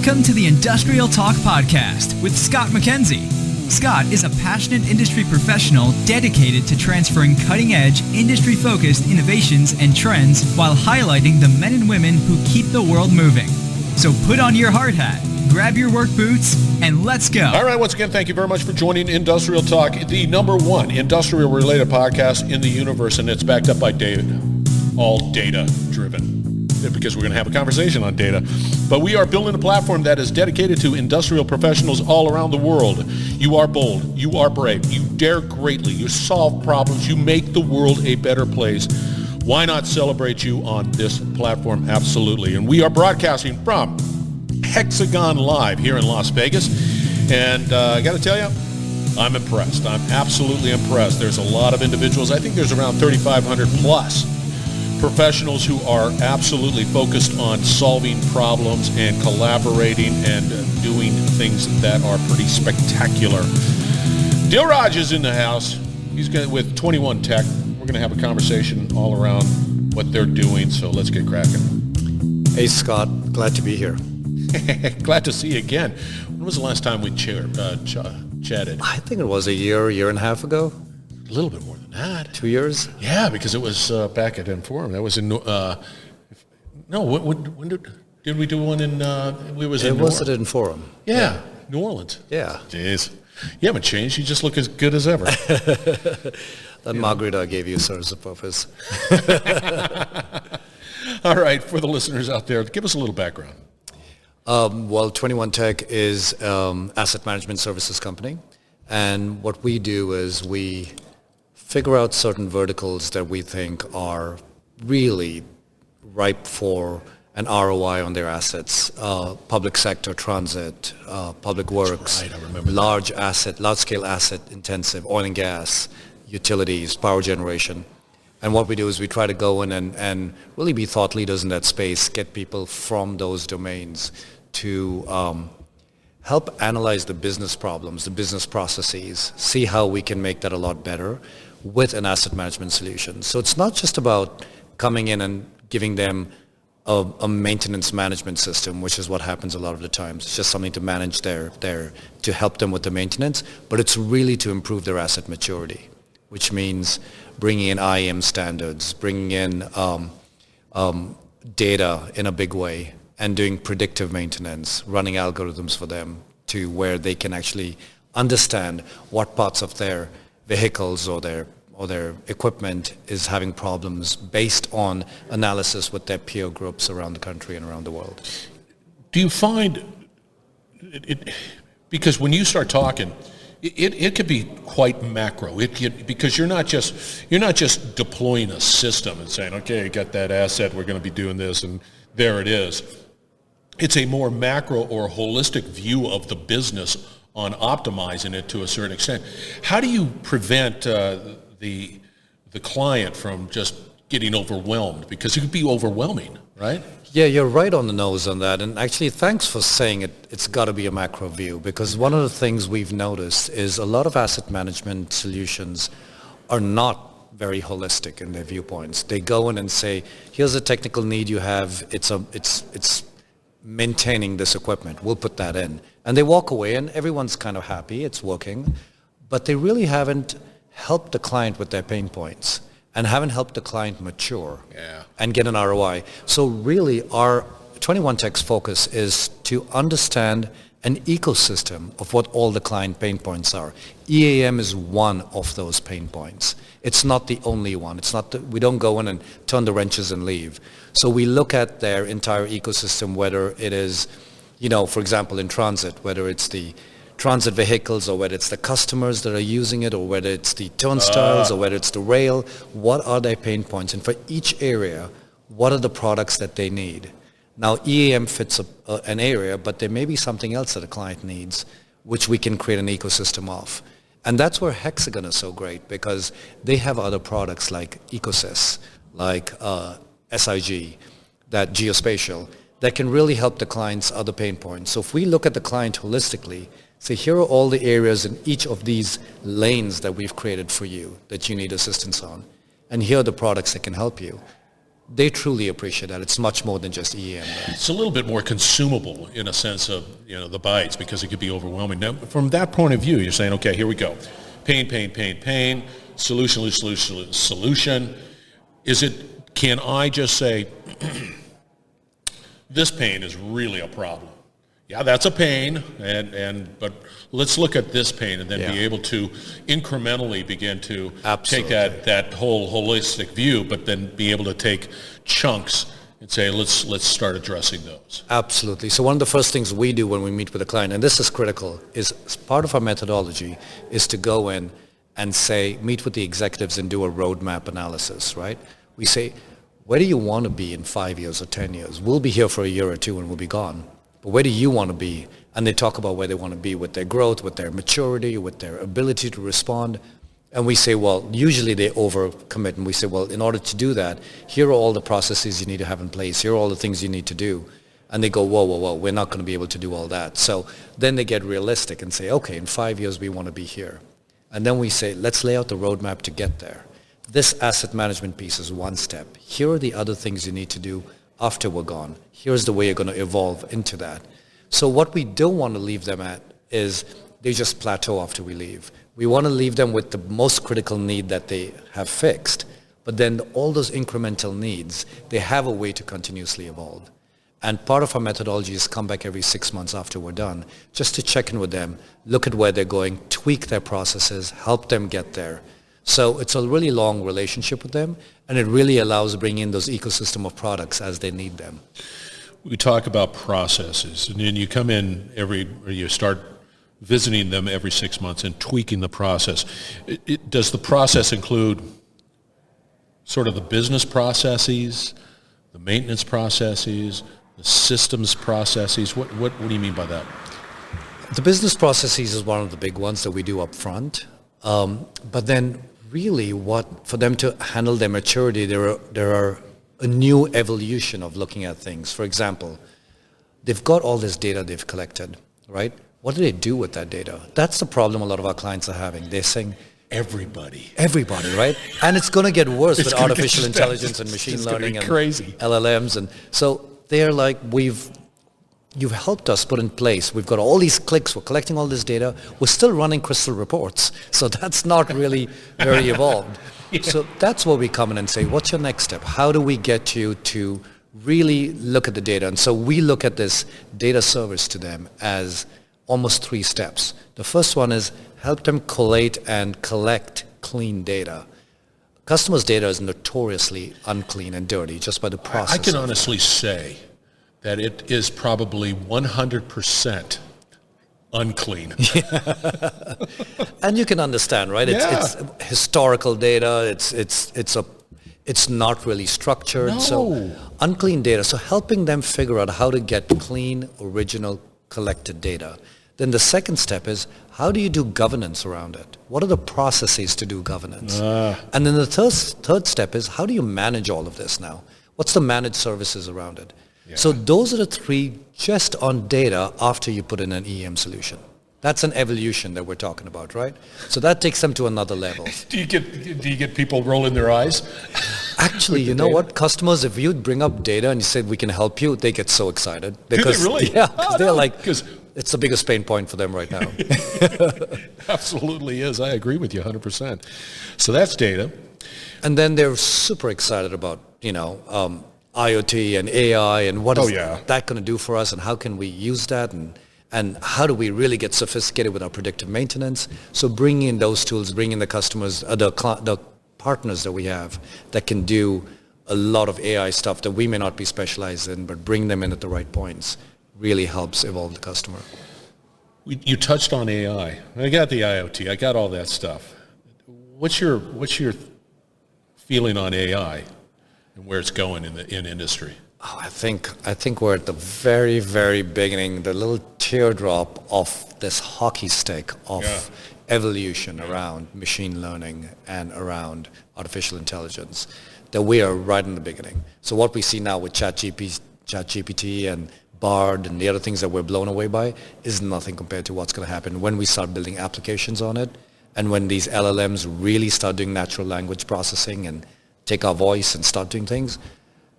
Welcome to the Industrial Talk Podcast with Scott McKenzie. Scott is a passionate industry professional dedicated to transferring cutting-edge, industry-focused innovations and trends while highlighting the men and women who keep the world moving. So put on your hard hat, grab your work boots, and let's go. All right, once again, thank you very much for joining Industrial Talk, the number one industrial-related podcast in the universe, and it's backed up by data, all data-driven, because we're going to have a conversation on data. But we are building a platform that is dedicated to industrial professionals all around the world. You are bold. You are brave. You dare greatly. You solve problems. You make the world a better place. Why not celebrate you on this platform? Absolutely. And we are broadcasting from Hexagon Live here in Las Vegas. And I got to tell you, I'm impressed. I'm absolutely impressed. There's a lot of individuals. I think there's around 3,500 plus professionals who are absolutely focused on solving problems and collaborating and doing things that are pretty spectacular. Dilraj is in the house. He's with 21 Tech. We're going to have a conversation all around what they're doing, so let's get cracking. Hey, Scott. Glad to be here. Glad to see you again. When was the last time we chatted? I think it was a year and a half ago. A little bit more than that. 2 years? Yeah, because it was back at Inforum. That was in when did we do one in? It was at Inforum. Yeah, New Orleans. Yeah. Jeez, you haven't changed. You just look as good as ever. That margarita I gave you serves the purpose. All right, for the listeners out there, give us a little background. 21 Tech is asset management services company, and what we do is we figure out certain verticals that we think are really ripe for an ROI on their assets. Public sector, transit, public works, right, I remember large-scale asset intensive, oil and gas, utilities, power generation. And what we do is we try to go in and really be thought leaders in that space, get people from those domains to help analyze the business problems, the business processes, see how we can make that a lot better with an asset management solution. So it's not just about coming in and giving them a maintenance management system, which is what happens a lot of the times. It's just something to manage to help them with the maintenance, but it's really to improve their asset maturity, which means bringing in IAM standards, bringing in data in a big way, and doing predictive maintenance, running algorithms for them to where they can actually understand what parts of their vehicles or their equipment is having problems based on analysis with their peer groups around the country and around the world. Do you find it because when you start talking, it could be quite macro. Because you're not just deploying a system and saying, okay, you got that asset, we're going to be doing this, and there it is. It's a more macro or holistic view of the business on optimizing it to a certain extent. How do you prevent the client from just getting overwhelmed? Because it could be overwhelming, right? Yeah, you're right on the nose on that. And actually, thanks for saying it. It's got to be a macro view, because one of the things we've noticed is a lot of asset management solutions are not very holistic in their viewpoints. They go in and say, here's a technical need you have. It's maintaining this equipment. We'll put that in. And they walk away and everyone's kind of happy. It's working. But they really haven't helped the client with their pain points and haven't helped the client mature and get an ROI. So really our 21 Tech's focus is to understand an ecosystem of what all the client pain points are. EAM is one of those pain points. It's not the only one. We don't go in and turn the wrenches and leave. So we look at their entire ecosystem, whether it is, for example, in transit, whether it's the transit vehicles or whether it's the customers that are using it or whether it's the turnstiles or whether it's the rail, what are their pain points? And for each area, what are the products that they need? Now, EAM fits an area, but there may be something else that a client needs, which we can create an ecosystem of. And that's where Hexagon is so great, because they have other products like Ecosys, like SIG, that geospatial, that can really help the client's other pain points. So if we look at the client holistically, say here are all the areas in each of these lanes that we've created for you that you need assistance on, and here are the products that can help you. they truly appreciate that. It's much more than just EM. It's a little bit more consumable in a sense of, the bytes, because it could be overwhelming. Now, from that point of view, you're saying, okay, here we go. Pain, solution. Can I just say, this pain is really a problem? Yeah, that's a pain, but let's look at this pain and then be able to incrementally begin to take that whole holistic view, but then be able to take chunks and say, let's start addressing those. Absolutely. So one of the first things we do when we meet with a client, and this is critical, is part of our methodology is to go in and say, meet with the executives and do a roadmap analysis, right? We say, where do you want to be in 5 years or 10 years? We'll be here for a year or two and we'll be gone. But where do you want to be? And they talk about where they want to be with their growth, with their maturity, with their ability to respond. And we say, well, usually they overcommit. And we say, well, in order to do that, here are all the processes you need to have in place. Here are all the things you need to do. And they go, whoa, we're not going to be able to do all that. So then they get realistic and say, okay, in 5 years we want to be here. And then we say, let's lay out the roadmap to get there. This asset management piece is one step. Here are the other things you need to do after we're gone. Here's the way you're going to evolve into that. So what we don't want to leave them at is they just plateau after we leave. We want to leave them with the most critical need that they have fixed, but then all those incremental needs, they have a way to continuously evolve. And part of our methodology is come back every 6 months after we're done, just to check in with them, look at where they're going, tweak their processes, help them get there. So it's a really long relationship with them, and it really allows bringing in those ecosystem of products as they need them. We talk about processes, and then you come in you start visiting them every 6 months and tweaking the process. Does the process include sort of the business processes, the maintenance processes, the systems processes? What do you mean by that? The business processes is one of the big ones that we do up front. But then really for them to handle their maturity, there are a new evolution of looking at things. For example, they've got all this data they've collected, right? What do they do with that data? That's the problem a lot of our clients are having. They're saying, everybody, right? And it's going to get worse with artificial intelligence and machine learning and LLMs. And so they're like, you've helped us put in place. We've got all these clicks. We're collecting all this data. We're still running crystal reports. So that's not really very evolved. Yeah. So that's where we come in and say, what's your next step? How do we get you to really look at the data? And so we look at this data service to them as almost 3 steps. The first one is help them collate and collect clean data. Customers' data is notoriously unclean and dirty just by the process. I can honestly say that it is probably 100% unclean. And you can understand, right? It's historical data. It's not really structured. No. So unclean data. So helping them figure out how to get clean, original, collected data. Then the second step is, how do you do governance around it? What are the processes to do governance? And then the third step is, how do you manage all of this now? What's the managed services around it? Yeah. So those are the 3 just on data after you put in an EM solution. That's an evolution that we're talking about, right? So that takes them to another level. Do you get people rolling their eyes? Actually, you know what? Customers, if you bring up data and you say we can help you, they get so excited. Because, do they really? Yeah, because they're like, it's the biggest pain point for them right now. Absolutely is. I agree with you 100%. So that's data. And then they're super excited about, IoT and AI and what is that going to do for us, and how can we use that, and how do we really get sophisticated with our predictive maintenance. So bringing in those tools, bringing the customers, the partners that we have that can do a lot of AI stuff that we may not be specialized in, but bring them in at the right points really helps evolve the customer. You touched on AI. I got the IoT. I got all that stuff. What's your feeling on AI and where it's going in industry? Oh, I think we're at the very, very beginning, the little teardrop of this hockey stick of evolution around machine learning and around artificial intelligence, that we are right in the beginning. So what we see now with ChatGPT and Bard and the other things that we're blown away by is nothing compared to what's going to happen when we start building applications on it, and when these LLMs really start doing natural language processing and take our voice and start doing things.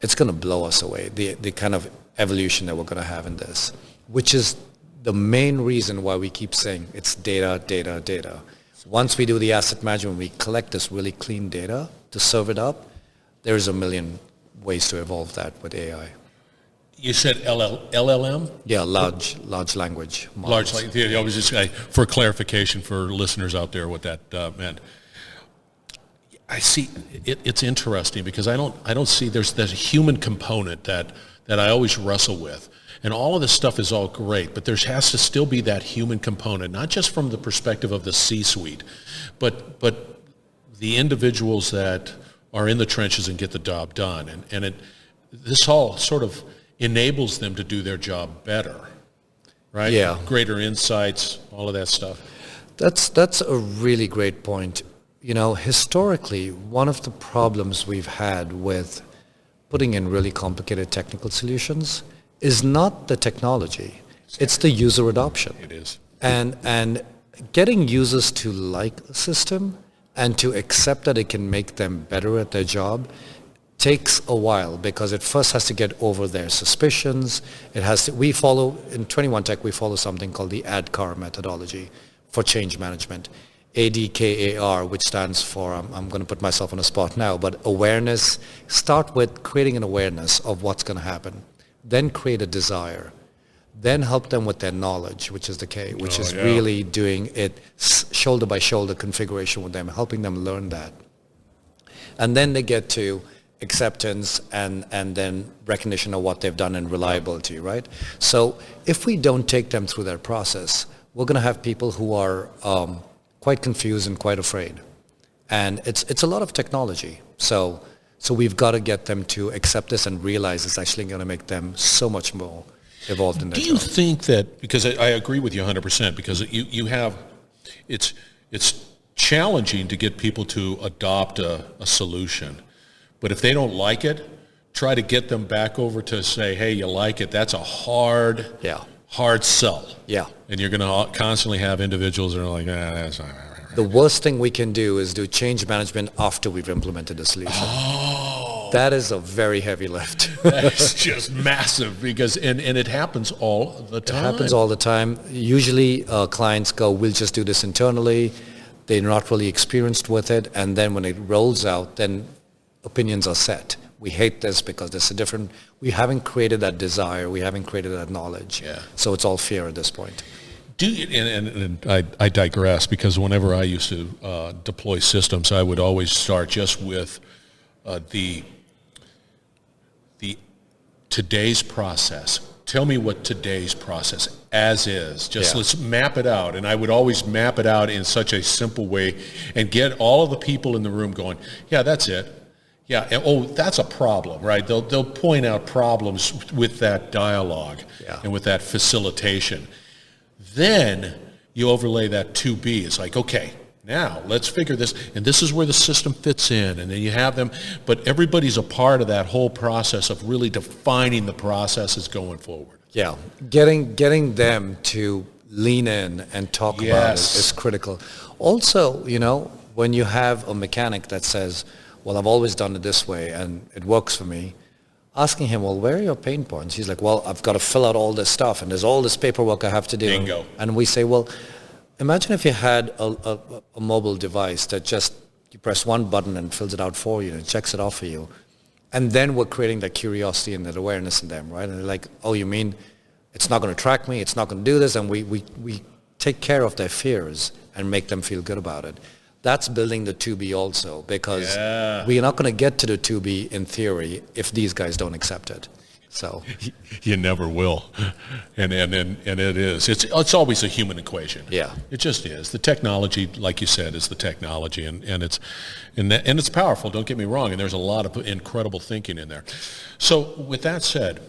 it's going to blow us away, the kind of evolution that we're going to have in this, which is the main reason why we keep saying it's data, data, data. Once we do the asset management, we collect this really clean data to serve it up, there's a million ways to evolve that with AI. You said LLM? Yeah, large language models. I was just for clarification for listeners out there what that meant. I see. It's interesting because I don't see there's a human component that I always wrestle with, and all of this stuff is all great, but there has to still be that human component, not just from the perspective of the C-suite, but the individuals that are in the trenches and get the job done, and this all sort of enables them to do their job better, right? Yeah. Greater insights, all of that stuff. That's a really great point. You know, historically, one of the problems we've had with putting in really complicated technical solutions is not the technology, it's the user adoption. It is. And getting users to like a system and to accept that it can make them better at their job takes a while, because it first has to get over their suspicions. It has to, in 21 Tech, we follow something called the ADKAR methodology for change management. ADKAR, which stands for, I'm going to put myself on a spot now, but awareness. Start with creating an awareness of what's going to happen. Then create a desire. Then help them with their knowledge, which is the K, which is really doing it shoulder by shoulder configuration with them, helping them learn that. And then they get to acceptance and then recognition of what they've done and reliability, right? So if we don't take them through that process, we're going to have people who are quite confused and quite afraid. And it's a lot of technology. So we've got to get them to accept this and realize it's actually going to make them so much more evolved in their job. Do you think that, because I agree with you 100%, because you have, it's challenging to get people to adopt a solution. But if they don't like it, try to get them back over to say, hey, you like it. That's a hard sell. Yeah. And you're going to constantly have individuals that are like, that's not right. The worst thing we can do is do change management after we've implemented the solution. Oh. That is a very heavy lift. That's just massive, because and it happens all the time. It happens all the time. Usually clients go, we'll just do this internally. They're not really experienced with it. And then when it rolls out, then opinions are set. We hate this because this is different. We haven't created that desire. We haven't created that knowledge. Yeah. So it's all fear at this point. And I digress, because whenever I used to deploy systems, I would always start just with the today's process. Tell me what today's process as is. Let's map it out. And I would always map it out in such a simple way and get all of the people in the room going, yeah, that's it. Yeah, and, that's a problem, right? They'll point out problems with that dialogue and with that facilitation. Then you overlay that 2B. It's like, okay, now let's figure this, and this is where the system fits in, and then you have them, but everybody's a part of that whole process of really defining the processes going forward. Yeah, getting them to lean in and talk about it is critical. Also, you know, when you have a mechanic that says, well, I've always done it this way and it works for me, asking him, well, where are your pain points? He's like, well, I've got to fill out all this stuff and there's all this paperwork I have to do. Bingo. And we say, well, imagine if you had a mobile device that just, you press one button and fills it out for you and checks it off for you. And then we're creating that curiosity and that awareness in them, right? And they're like, oh, you mean it's not going to track me, it's not going to do this, and we take care of their fears and make them feel good about it. That's building the 2B also, because we're not going to get to the 2B in theory if these guys don't accept it. So you never will, and it is. It's always a human equation. Yeah, it just is. The technology, like you said, is the technology, and it's powerful. Don't get me wrong, and there's a lot of incredible thinking in there. So with that said,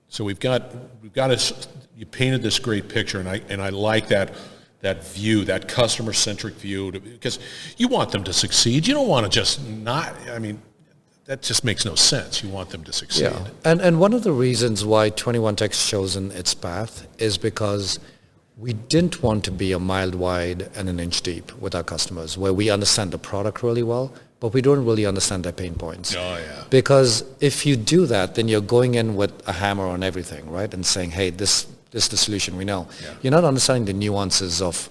so we've got you painted this great picture, and I like that view, that customer-centric view, because you want them to succeed. You don't want to just not. I mean, that just makes no sense. You want them to succeed. Yeah. And one of the reasons why 21 Tech's chosen its path is because we didn't want to be a mile wide and an inch deep with our customers, where we understand the product really well, but we don't really understand their pain points. Oh, yeah. Because if you do that, then you're going in with a hammer on everything, right? And saying, hey, this is the solution we know. Yeah. You're not understanding the nuances of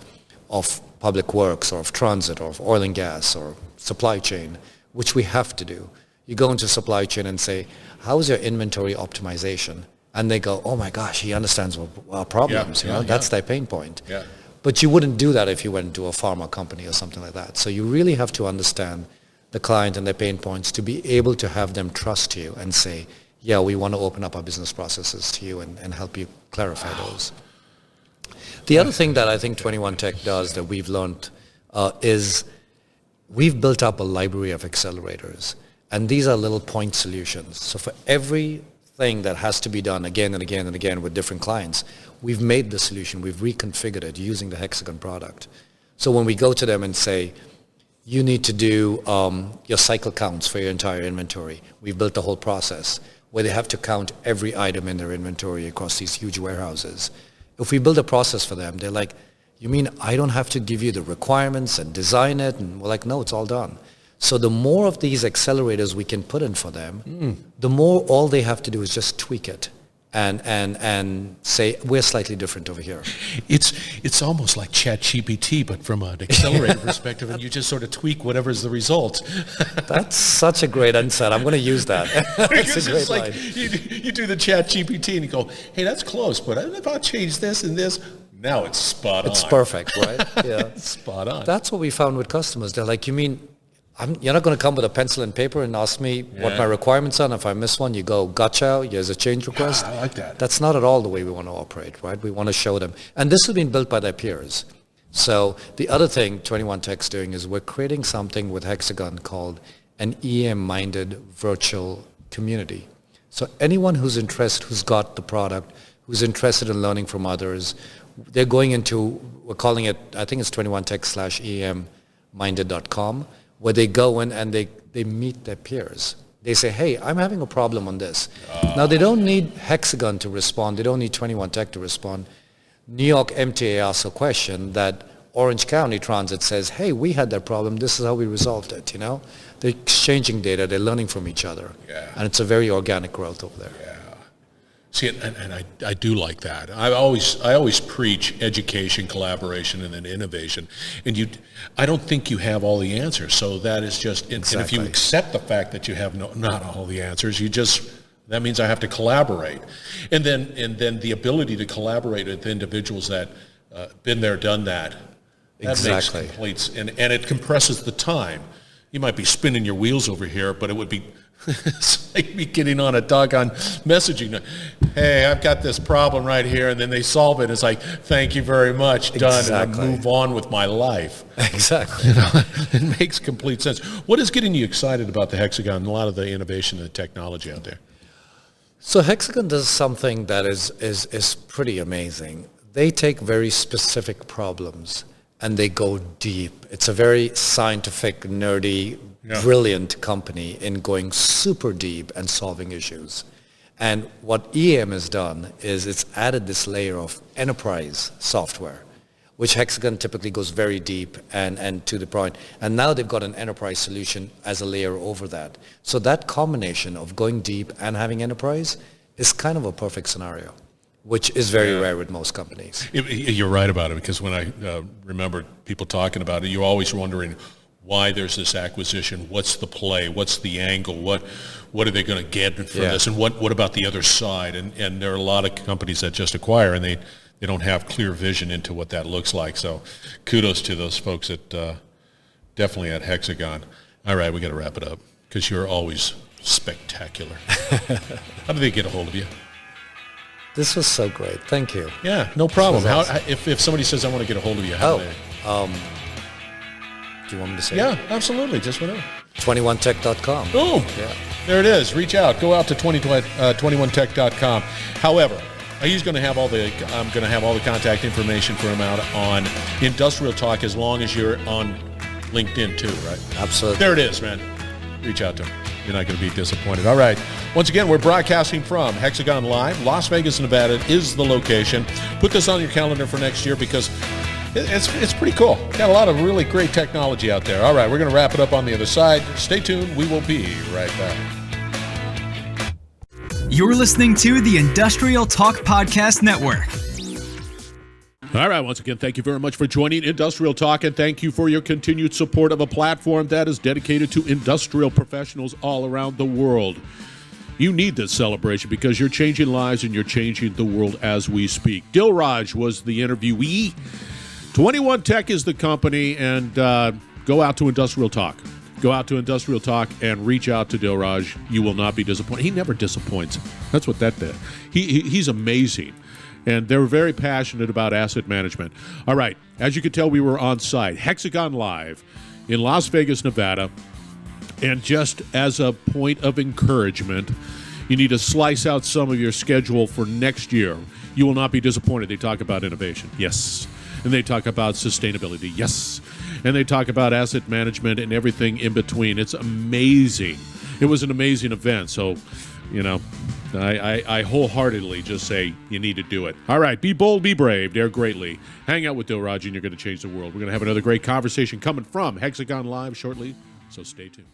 public works or of transit or of oil and gas or supply chain, which we have to do. You go into supply chain and say, how is your inventory optimization? And they go, oh my gosh, he understands our problems. That's their pain point. Yeah. But you wouldn't do that if you went to a pharma company or something like that. So you really have to understand the client and their pain points to be able to have them trust you and say, yeah, we want to open up our business processes to you and help you clarify those. The other thing that I think 21 Tech does that we've learned is we've built up a library of accelerators. And these are little point solutions. So for every thing that has to be done again and again and again with different clients, we've made the solution, we've reconfigured it using the Hexagon product. So when we go to them and say, you need to do your cycle counts for your entire inventory, we've built the whole process where they have to count every item in their inventory across these huge warehouses. If we build a process for them, they're like, you mean I don't have to give you the requirements and design it? And we're like, no, it's all done. So the more of these accelerators we can put in for them, the more all they have to do is just tweak it and say, we're slightly different over here. It's almost like ChatGPT, but from an accelerator perspective, and you just sort of tweak whatever's the result. That's such a great insight. I'm going to use that. That's a great line. You do the ChatGPT and you go, hey, that's close, but if I change this and this, now it's spot on. It's perfect, right? Yeah. It's spot on. That's what we found with customers. They're like, you mean you're not going to come with a pencil and paper and ask me what my requirements are, and if I miss one, you go, gotcha, here's a change request. I like that. That's not at all the way we want to operate, right? We want to show them. And this has been built by their peers. So the other thing 21 Tech's doing is we're creating something with Hexagon called an EM-minded virtual community. So anyone who's interested, who's got the product, who's interested in learning from others, they're going into, we're calling it, I think it's 21tech/EM-minded.com, where they go in and they meet their peers. They say, hey, I'm having a problem on this. Now, they don't need Hexagon to respond. They don't need 21 Tech to respond. New York MTA asks a question that Orange County Transit says, hey, we had that problem. This is how we resolved it, They're exchanging data. They're learning from each other. Yeah. And it's a very organic growth over there. Yeah. See, and I do like that. I always preach education, collaboration, and then innovation. And I don't think you have all the answers. So that is just, exactly. And if you accept the fact that you have not all the answers, that means I have to collaborate. And then the ability to collaborate with individuals that been there, done that. That exactly. Makes complete, and it compresses the time. You might be spinning your wheels over here, but it would be it's like me getting on a doggone messaging. Hey, I've got this problem right here, and then they solve it. It's like, thank you very much, done, exactly. And I move on with my life. Exactly. It makes complete sense. What is getting you excited about the Hexagon and a lot of the innovation and the technology out there? So Hexagon does something that is pretty amazing. They take very specific problems and they go deep. It's a very scientific, nerdy, brilliant company in going super deep and solving issues. And what EM has done is it's added this layer of enterprise software, which Hexagon typically goes very deep and to the point. And now they've got an enterprise solution as a layer over that. So that combination of going deep and having enterprise is kind of a perfect scenario, which is very rare with most companies. You're right about it, because when I remember people talking about it, you're always wondering why there's this acquisition, what's the play, what's the angle, what are they going to get for this, and what about the other side? And there are a lot of companies that just acquire, and they don't have clear vision into what that looks like. So kudos to those folks at definitely at Hexagon. All right, we got to wrap it up, because you're always spectacular. How do they get a hold of you? This was so great. Thank you. Yeah, no problem. Awesome. If somebody says, I want to get a hold of you, how do they? Do you want me to say Yeah, it? absolutely. Just whatever. 21tech.com. Boom. Yeah. There it is. Reach out. Go out to 21tech.com. However, I'm going to have all the contact information for him out on Industrial Talk, as long as you're on LinkedIn too, right? Absolutely. There it is, man. Reach out to him. You're not going to be disappointed. All right. Once again, we're broadcasting from Hexagon Live. Las Vegas, Nevada is the location. Put this on your calendar for next year, because It's pretty cool. Got a lot of really great technology out there. All right, we're going to wrap it up on the other side. Stay tuned. We will be right back. You're listening to the Industrial Talk Podcast Network. All right, once again, thank you very much for joining Industrial Talk, and thank you for your continued support of a platform that is dedicated to industrial professionals all around the world. You need this celebration because you're changing lives and you're changing the world as we speak. Dilraj was the interviewee. 21 Tech is the company, and go out to Industrial Talk. Go out to Industrial Talk and reach out to Dilraj. You will not be disappointed. He never disappoints. That's what that did. He's amazing, and they're very passionate about asset management. All right, as you can tell, we were on site, Hexagon Live in Las Vegas, Nevada. And just as a point of encouragement, you need to slice out some of your schedule for next year. You will not be disappointed. They talk about innovation, yes. And they talk about sustainability, yes. And they talk about asset management and everything in between. It's amazing. It was an amazing event. So, I wholeheartedly just say you need to do it. All right, be bold, be brave, dare greatly. Hang out with Dilraj and you're going to change the world. We're going to have another great conversation coming from Hexagon Live shortly, so stay tuned.